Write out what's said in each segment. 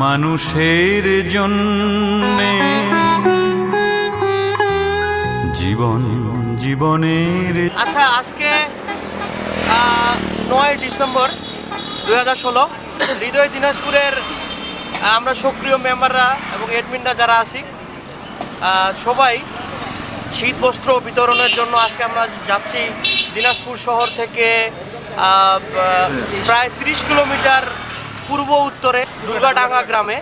মানুষের জন্যে জীবনের। আচ্ছা, আজকে 9 ডিসেম্বর 2016 হৃদয় দিনাজপুরের আমরা সক্রিয় মেম্বাররা এবং অ্যাডমিনরা যারা আছি সবাই শীত বস্ত্র বিতরণের জন্য আজকে আমরা যাচ্ছি দিনাজপুর শহর থেকে প্রায় 30 কিলোমিটার পূর্ব উত্তরে দুর্গাডাঙ্গা গ্রামে।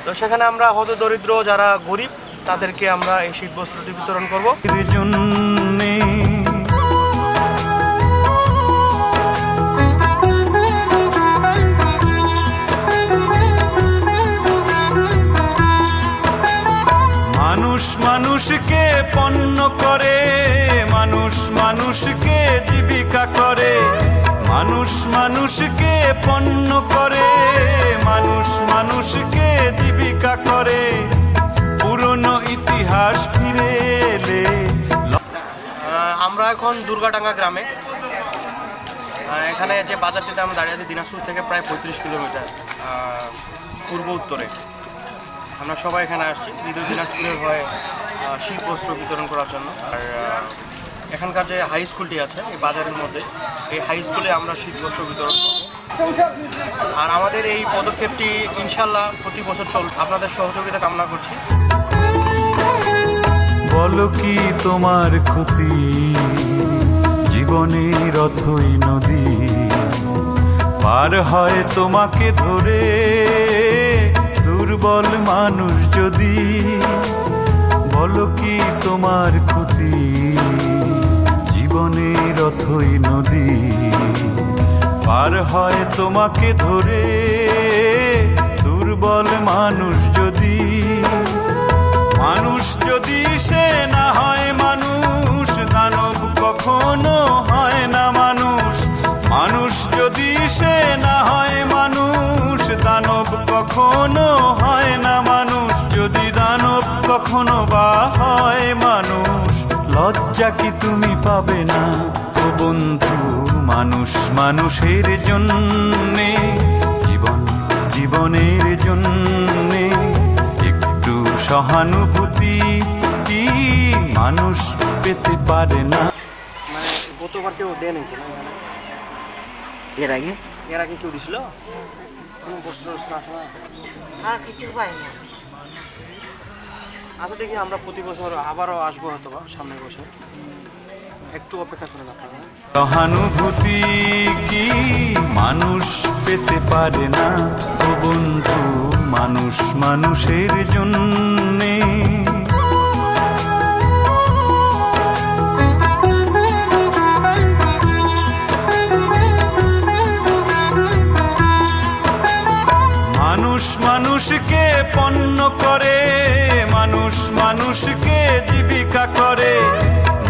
তো সেখানে আমরা হতদরিদ্র যারা গরিব তাদেরকে আমরা এই শীত বস্ত্রটি বিতরণ করব। মানুষ মানুষকে পণ্য করে, মানুষ মানুষকে জীবিকা করে, মানুষ মানুষকে পণ্য করে, মানুষ মানুষকে জীবিকা করে। পুরনো ইতিহাস ফিরে এলে। আমরা এখন দুর্গাডাঙ্গা গ্রামে, এখানে যে বাজারটিতে আমরা দাঁড়িয়ে আছি দিনাজপুর থেকে প্রায় 35 কিলোমিটার পূর্ব উত্তরে। আমরা সবাই এখানে আসছি হৃদয় দিনাজপুরের হয়ে শীত বস্ত্র বিতরণ করার জন্য। আর এখানকার যে হাই স্কুলটি আছে এই বাজারের মধ্যে, এই হাই স্কুলে আমরা শীত বস্ত্র বিতরণ করব। আর আমাদের এই পদক্ষেপটি ইনশাল্লাহ প্রতি বছর চলবে। আপনাদের সহযোগিতা কামনা করছি। বলো কি তোমার ক্ষতি, জীবনের অথই নদী পার হয় তোমাকে ধরে। দুর্বল মানুষ যদি, বলো কি তোমার ক্ষতি, জীবনের অথই নদী পার হয় তোমাকে ধরে। দুর্বল মানুষ যদি, মানুষ যদি সে না হয় মানুষ, দানব কখনো হয় না মানুষ। মানুষ যদি সে না হয় মানুষ, দানব কখনো হয় না মানুষ। যদি দানব কখনো বা হয় মানুষ, লজ্জা কি তুমি পাবে না ও বন্ধু? মানুষ মানুষের জন্যে, জীবনের জন্যে একটু সহানুভূতি কি মানুষ পেতে পারে না? মানে গতবার কেউ দেয় নাকি? এর আগে কেউ দিছিল? কোনো প্রশ্ন আসে না? আর কিছু পাইনি। আচ্ছা, দেখি আমরা প্রতি বছর আবারও আসবো হয়তো বা সামনের বছর। একটু অপেক্ষা করেন আপনারা। সহানুভূতি কি মানুষ পেতে পারে না ও বন্ধু? মানুষ মানুষের জন্যে। মানুষ মানুষকে পণ্য করে, মানুষ মানুষকে জীবিকা করে,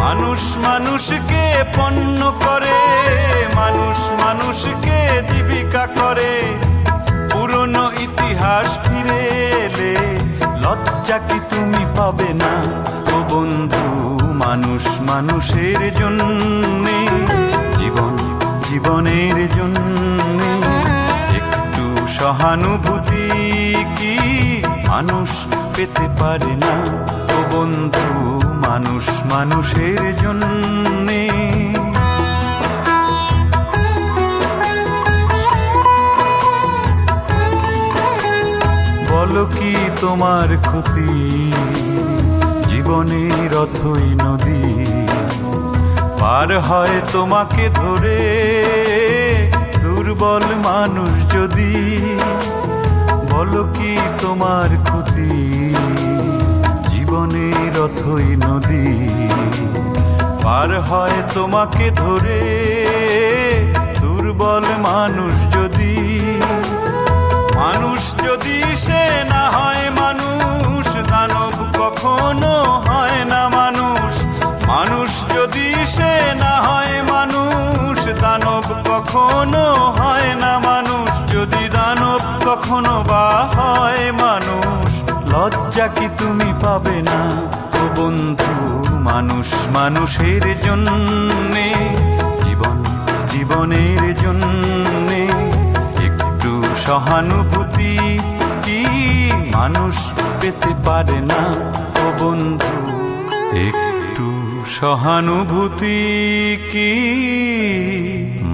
মানুষ মানুষকে পণ্য করে, মানুষ মানুষকে জীবিকা করে। পুরনো ইতিহাস ফিরে এলে লজ্জা কি তুমি পাবে না ও বন্ধু? মানুষ মানুষের জন্যে, জীবনের জন্যে একটু সহানুভূতি কি মানুষ পেতে পারে না ও বন্ধু? মানুষ মানুষের জন্যে। বলো কি তোমার ক্ষতি, জীবনের অথই নদী পার হয় তোমাকে ধরে। দুর্বল মানুষ যদি, বলো কি তোমার ক্ষতি, জীবনের অথই নদী পার হয় তোমাকে ধরে। দুর্বল মানুষ যদি, মানুষ যদি সে না হয় মানুষ, দানব কখনো হয় না মানুষ। মানুষ যদি সে না হয় মানুষ, দানব কখনো হয় না মানুষ। যদি দানব কখনো বা হয় মানুষ, লজ্জা কি তুমি পাবে না ও বন্ধু? মানুষ মানুষের জন্যে, জীবনের জন্যে একটু সহানুভূতি কি মানুষ পেতে পারে না ও বন্ধু একটু সহানুভূতি কি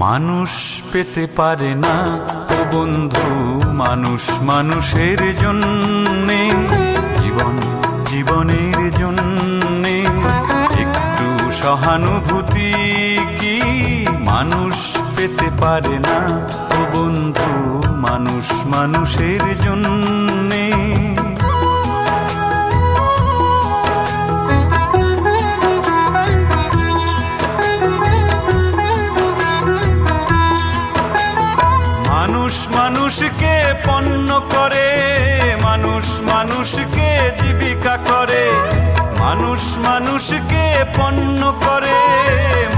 মানুষ পেতে পারে না ও বন্ধু মানুষ মানুষের জন্যে জীবন জীবনের জন্যে একটু সহানুভূতি কি মানুষ পেতে পারে না ও বন্ধু মানুষ মানুষের জন্যে মানুষ মানুষকে পণ্য করে মানুষ মানুষকে জীবিকা করে মানুষ মানুষকে পণ্য করে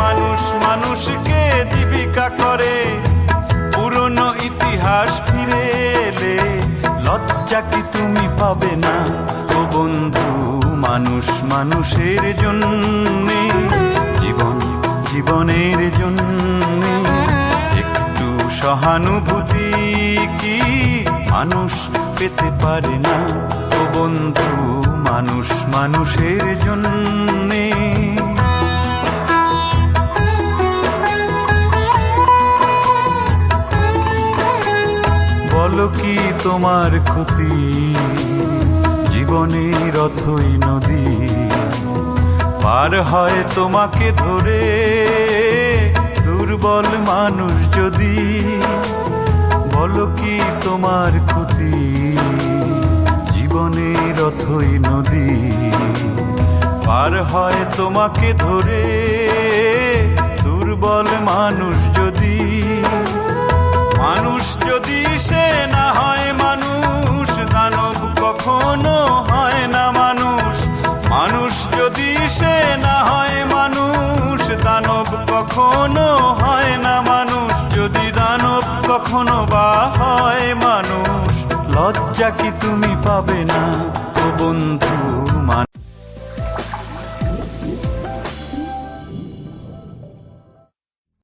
মানুষ মানুষকে জীবিকা করে পুরনো ইতিহাস ফিরে এলে লজ্জা কি তুমি পাবে না ও বন্ধু মানুষ মানুষের জন্যে জীবন জীবনের জন্যে একটু সহানুভূতি কি মানুষ পেতে পারে না ও বন্ধু মানুষ মানুষের জন্যে বলো কি তোমার ক্ষতি জীবনের অথই নদী পার হয় তোমাকে ধরে দুর্বল মানুষ যদি বলো কি তোমার ক্ষতি জীবনের অথই নদী পার হয় তোমাকে ধরে দুর্বল মানুষ যদি মানুষ যদি সে না হয় মানুষ দানব কখনো হয় না মানুষ মানুষ যদি সে না হয় মানুষ দানব কখনো হয় না মানুষ যদি দানব কখনো বা হয় মানুষ লজ্জা কি তুমি পাবে না